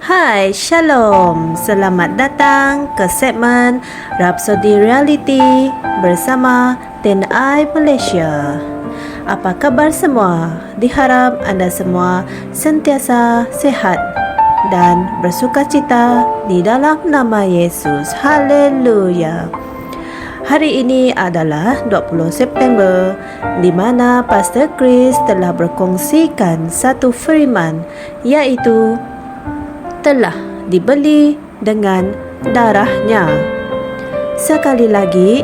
Hai, Shalom. Selamat datang ke segmen Rhapsody Reality bersama TNI Malaysia. Apa kabar semua? Diharap anda semua sentiasa sehat dan bersukacita di dalam nama Yesus. Haleluya. Hari ini adalah 20 September di mana Pastor Chris telah berkongsikan satu firman, iaitu telah dibeli dengan darahnya. Sekali lagi,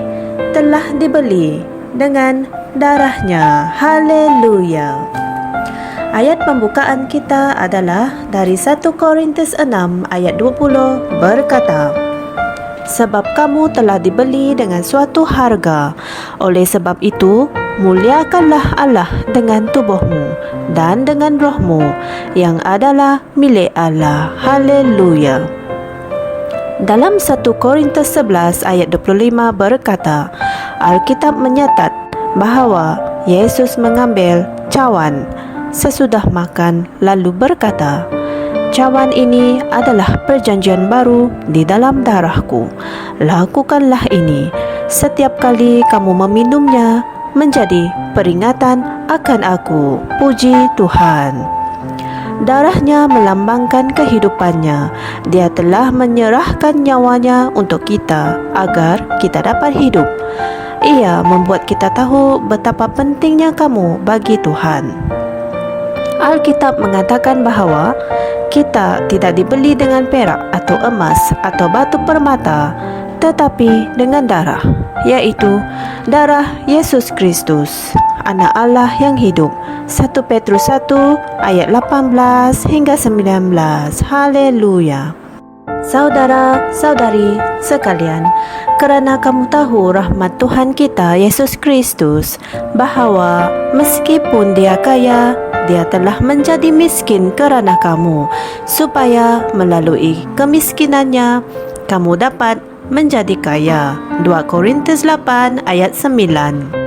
telah dibeli dengan darahnya. Haleluya. Ayat pembukaan kita adalah dari 1 Korintus 6 ayat 20 berkata, sebab kamu telah dibeli dengan suatu harga. Oleh sebab itu, muliakanlah Allah dengan tubuhmu dan dengan rohmu yang adalah milik Allah. Haleluya. Dalam 1 Korintus 11 ayat 25 berkata, Alkitab menyatat bahawa Yesus mengambil cawan sesudah makan lalu berkata, cawan ini adalah perjanjian baru di dalam darahku. Lakukanlah ini setiap kali kamu meminumnya menjadi peringatan akan aku. Puji Tuhan. Darahnya melambangkan kehidupannya. Dia telah menyerahkan nyawanya untuk kita agar kita dapat hidup. Ia membuat kita tahu betapa pentingnya kamu bagi Tuhan. Alkitab mengatakan bahawa kita tidak dibeli dengan perak atau emas atau batu permata, tetapi dengan darah, yaitu darah Yesus Kristus, Anak Allah yang hidup. 1 Petrus 1 ayat 18 hingga 19. Haleluya. Saudara-saudari sekalian, kerana kamu tahu rahmat Tuhan kita Yesus Kristus, bahawa meskipun dia kaya, dia telah menjadi miskin kerana kamu, supaya melalui kemiskinannya kamu dapat menjadi kaya. 2 Korintus 8 ayat 9.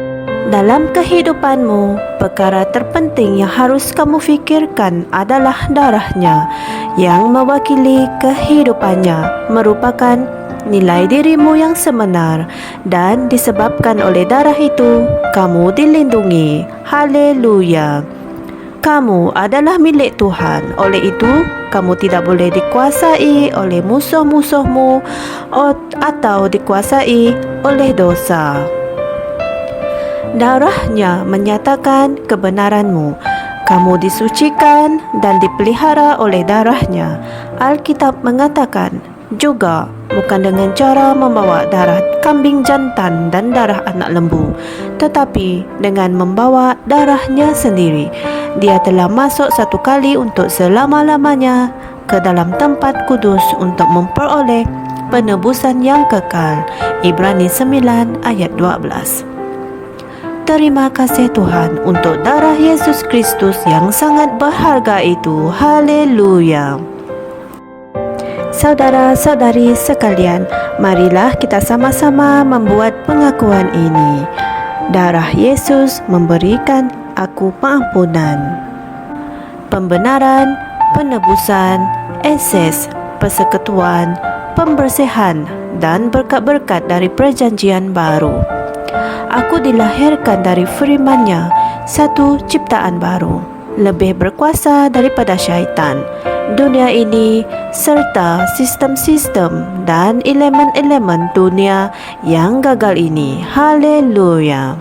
Dalam kehidupanmu, perkara terpenting yang harus kamu fikirkan adalah darahnya yang mewakili kehidupannya, merupakan nilai dirimu yang sebenar, dan disebabkan oleh darah itu, kamu dilindungi. Haleluya. Kamu adalah milik Tuhan. Oleh itu, kamu tidak boleh dikuasai oleh musuh-musuhmu atau dikuasai oleh dosa. Darahnya menyatakan kebenaranmu. Kamu disucikan dan dipelihara oleh darahnya. Alkitab mengatakan juga, bukan dengan cara membawa darah kambing jantan dan darah anak lembu, tetapi dengan membawa darahnya sendiri. Dia telah masuk satu kali untuk selama-lamanya ke dalam tempat kudus untuk memperoleh penebusan yang kekal. Ibrani 9 ayat 12. Terima kasih Tuhan untuk darah Yesus Kristus yang sangat berharga itu. Haleluya. Saudara-saudari sekalian, marilah kita sama-sama membuat pengakuan ini. Darah Yesus memberikan aku pengampunan, pembenaran, penebusan, akses, persekutuan, pembersihan, dan berkat-berkat dari perjanjian baru. Aku dilahirkan dari firman-Nya, satu ciptaan baru, lebih berkuasa daripada syaitan, dunia ini, serta sistem-sistem dan elemen-elemen dunia yang gagal ini. Haleluya.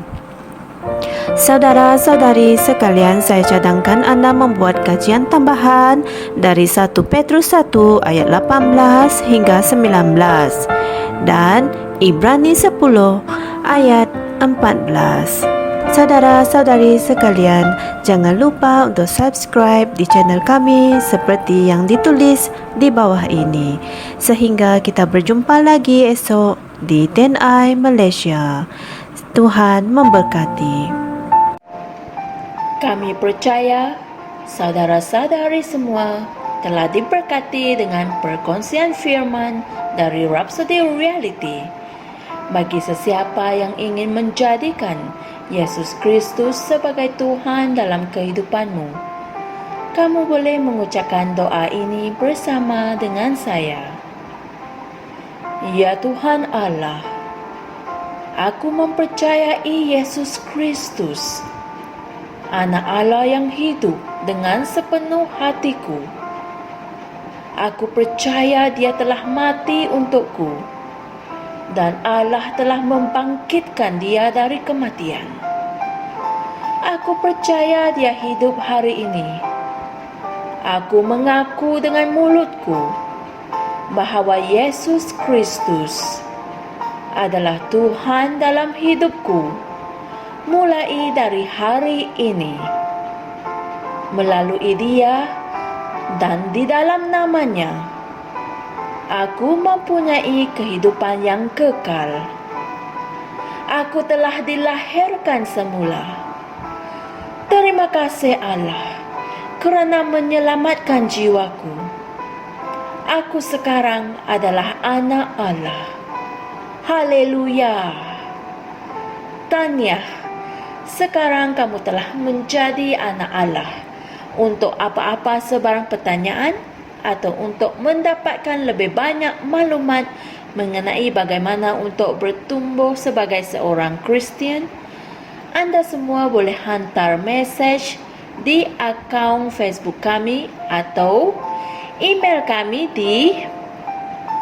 Saudara-saudari sekalian, saya cadangkan anda membuat kajian tambahan dari 1 Petrus 1 ayat 18 hingga 19 dan Ibrani 10 ayat 14. Saudara-saudari sekalian, jangan lupa untuk subscribe di channel kami seperti yang ditulis di bawah ini, sehingga kita berjumpa lagi esok di TNI Malaysia. Tuhan memberkati. Kami percaya saudara-saudari semua telah diberkati dengan perkongsian firman dari Rhapsody Reality. Bagi sesiapa yang ingin menjadikan Yesus Kristus sebagai Tuhan dalam kehidupanmu, Kamu boleh mengucapkan doa ini bersama dengan saya. Ya Tuhan Allah, aku mempercayai Yesus Kristus, Anak Allah yang hidup dengan sepenuh hatiku. Aku percaya Dia telah mati untukku, dan Allah telah membangkitkan Dia dari kematian. Aku percaya Dia hidup hari ini. Aku mengaku dengan mulutku bahwa Yesus Kristus adalah Tuhan dalam hidupku mulai dari hari ini. Melalui Dia dan di dalam nama-Nya, aku mempunyai kehidupan yang kekal. Aku telah dilahirkan semula. Terima kasih Allah kerana menyelamatkan jiwaku. Aku sekarang adalah anak Allah. Haleluya. Tanya, sekarang kamu telah menjadi anak Allah. Untuk apa-apa sebarang pertanyaan atau untuk mendapatkan lebih banyak maklumat mengenai bagaimana untuk bertumbuh sebagai seorang Kristian, Anda semua boleh hantar mesej di akaun Facebook kami atau email kami di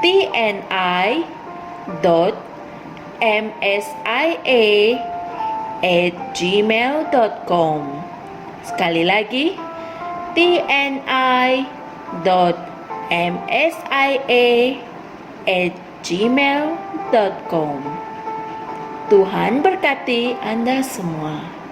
tni.msia@gmail.com. Sekali lagi, tni.msia@gmail.com. Tuhan berkati Anda semua.